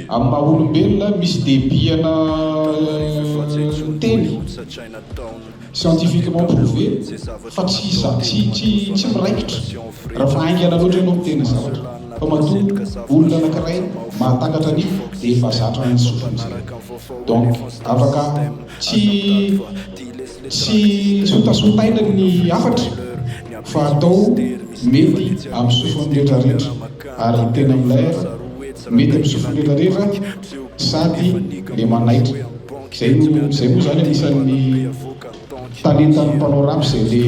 amin'ny maha olombelona misy debiana teny scientifiquement prouvé fa tsy miraikitra raha fa aingana loatra ianao mitena zavatra fa matoa olona anankiray mahatakatra an'io dia efa zatra ny sofiny zay. Donc afaka tsy sotasotaina ny afatra fa atao mety amin'ny sofiny rehetrarehetra ary tena milaira mety amin'ny sofiny rehetrarehetra sady le manaitra. Zay moa zany anisan'ny talentan'ny mpanao rap zay le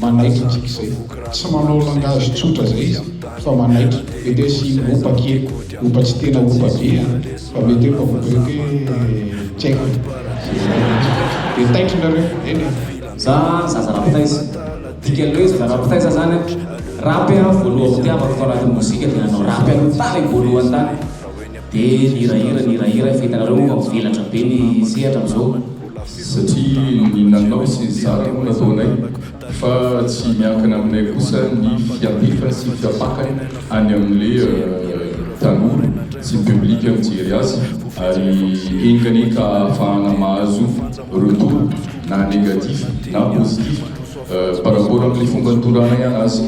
manaitra antsika zay, tsy manao langage tsotra zay izy fa manaitra. Mety hoe sy opa kely, opa tsy tena opa be fa mety hoe opa tsy haiko dia taitrareo eny. Za zaza rapitaiza tika loe zaza rapitaiza zany rapy voalohany ty afaka atao anatin'ny mozika dia nanao rapy tany voalohany tany dia nirahira fitanareo moa mivelatra be ny sehatra am'izao satria ny nanao sy zara moa nataonay fa tsy miankina aminay kosa ny fiampifa sy fiapakany any amin'le tanora sy public mijery azy ary engany ka ahafahana mahazo retour na négatif na positif par rapport amin'le fomba nitorana ihany azy.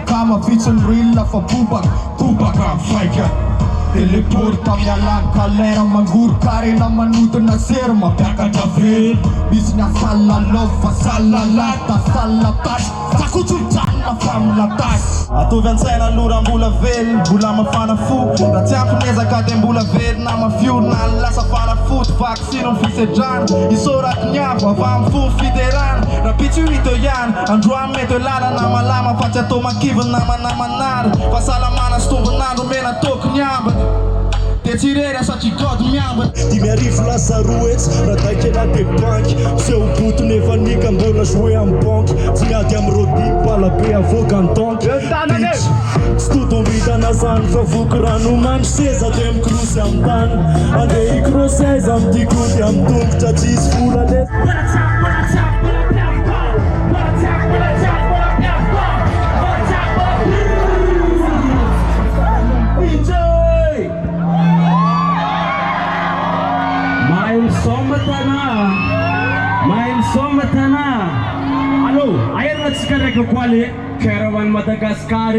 Kama vitsen rilla fa bubaka faika teleporta mialan kalera mangur karena manutna serma pakata ver bisnya sallalova sallalata sallatas takututanna famlatas ato viantsena lura mbola velo mbola mafana fo raha tsy amponezaka dia mbola velo na mafiorina ny lasa fanafody vaksino fisedrana isorako nyavo avy amin'ny fo fiderana raha pitsurito ihany androany mety hoe lalana malama fa tsy atao makivy namanamanary fahasalamana sy tombonandro mena tokony ambiny dia tsy rery satria gody miambiny dimy arivo lasa roetsy raha daikena dia banky seho boto nefa nika mbola joué amin'ny banky tsy miady amin'ny rodi palabe avoka ny tanky bitch tsy totombitana zany fa voky ranomany seza dia mikrosy amin'ny tany andeha ikrosaiza amin'ny dikody amin'ny tongotra tsisy vola le main sombatana allo ayer natsika ko kwale Caravan Madagascar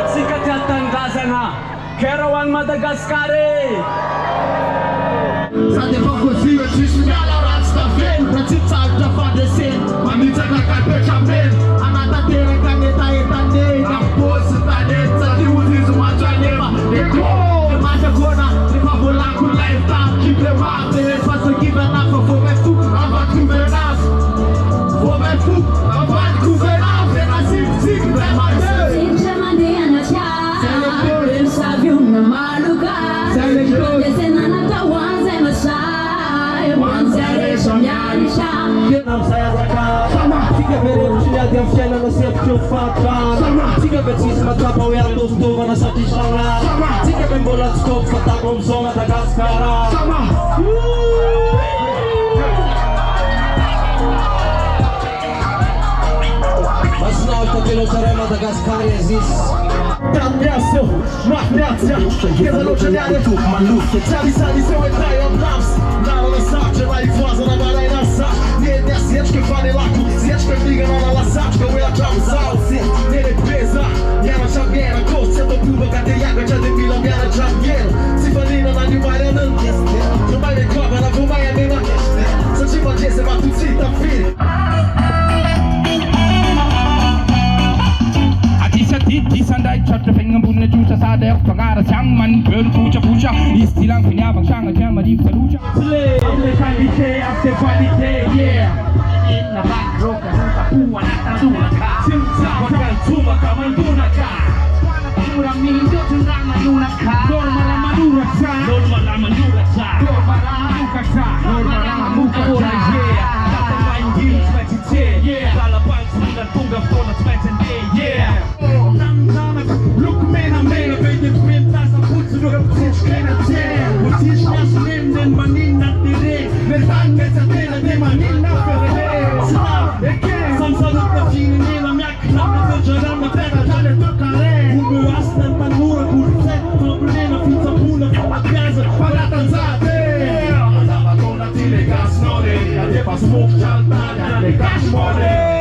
atsika tiatandazana Caravan Madagascar sa dia fa koziva tsisy miala raha tsy tavelo raha tsy tsarotra fandreseny manitsaka kapetramen anatanteraka ny etaetane na posy tanety satria odizo matranema eko matakona rehefa volako lifetime kiplematy rehefa sakivana fa vao mai fo avaty gouvernance vao mai fo avaty gouvernance ena sivitsiky vraiment Tiga veremos dia fiana na sempre fata. Tiga vezes matapa o era dos dova na satisfala. Tiga bem bola de stop fata com som Madagascar. Mas não está pelo terreno Madagascar existe. Damniacio, magnacja, kiedy loczenianie tu malutkie Trawisami są etrają naps Nara na sacze, na ich władza na balaj nasa Nie jedna zjeczkę fany laku, zjeczkę miga na lasaczkę Ujela czamu saucy, nie pesa Nie ma czambiera, kostja to próba Kate jaga, czady mila miara czambiera Cyfanina na niumaria nękie To mają kowa na wumaja nie ma Zaczyma dziesem, a tu cita film Di sandai chatta fengam bunna juta sadek pagara changman bel pucha istilang pinyabang changa jama di salucha Slay the quality of the quality yeah in the back row ka puwa na tadula ka simsa wakal tuma ka manduna ka Pura mindo tunang manuna ka normal manura sa normal manura sa normal mamuka sa normal mamuka sa yeah Tanne sa tela di Manila per e che samsalut na fininila miakna na tjara na tera tale toccare ubuasta in panura curse problema finza pula a casa palatanzate andava con la tile gas nore e fa smoke jalta le gas mole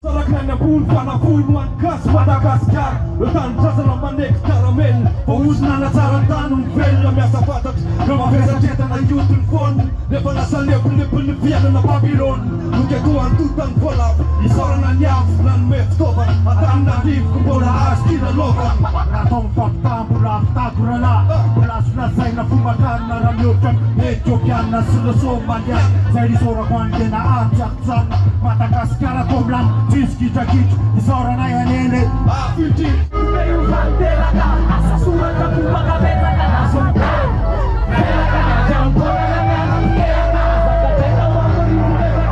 Salaknan na pool pana full one gas Madagascar Utan jasa na manek caramel Paus na nasarantanong fel Lamya sa patak Gamafesa jeta na yutun fon Lepa na sa lepun piano na Babylon Nuketuan tutang polap Isora na nyaf Nan meftovan Atan na div Kubola aski na lovan Natong fakta Bulak takurala Bulas na say na fumakan Na ramyokan Medjokyan na sulusoman yan Say di sora kwande na atjaksan Madagaskar komlan Jinski jakic Isora na yanele Afiti Meio bandera ka Asa surat ka kumaka beta ka Nasumpa Bela ka Jampora na nga Kena Saka teka wako ni kuleka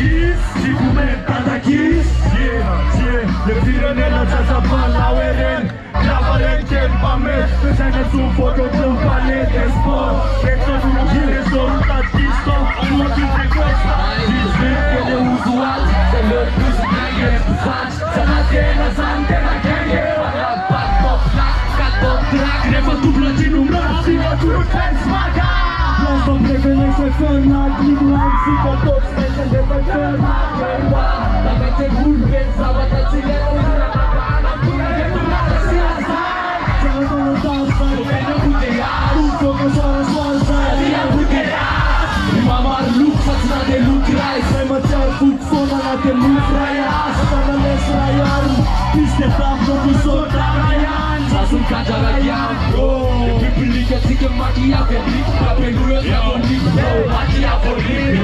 kiss Sikumenta kiss Le firenena Jazzaban Laweren Lavaren Ken Pamet Pesane su foto d'un planete sport Penso di una risulta disto Uno di tre questa Disney che è usual Se lo plus nage Fans Sana tena santena Kenge Para batto Catto track Refa tu platinum Sino tu ten smaga Plasto prevene se ferma Glimlan si con tot Specie de pe ferma Kerwa La mete gulben Sabata zile Una napana Puna de tuna Si asai Jangan tolong dasar Kena putea Ruko ko suara swasta Dia putea Mama look Satsna de look rai Saya macam food Sona na de look raya Sana les rayar Piste tap No kusot rayan Sasun kaja lagi bro Beli ketika mati apa beli Apa dulu yang beli Mati apa beli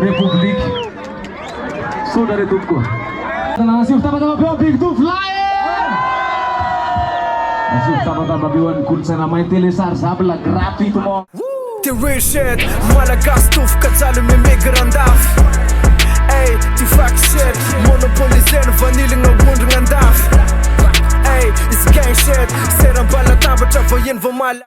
Republik Saudara Tuku. Nasib tama-tama po Big Two Flyer. Nasib tama-tama biwan kun sa namay Telisar sabla grabe ito mo. ty real shit Malagasy tofoka jalo memegrandafy Ey, ty fuck shit Monopoliseny vanilagna ondrogna andafy Ey, it's gang shit Seram-balatambatra vahiny vao mala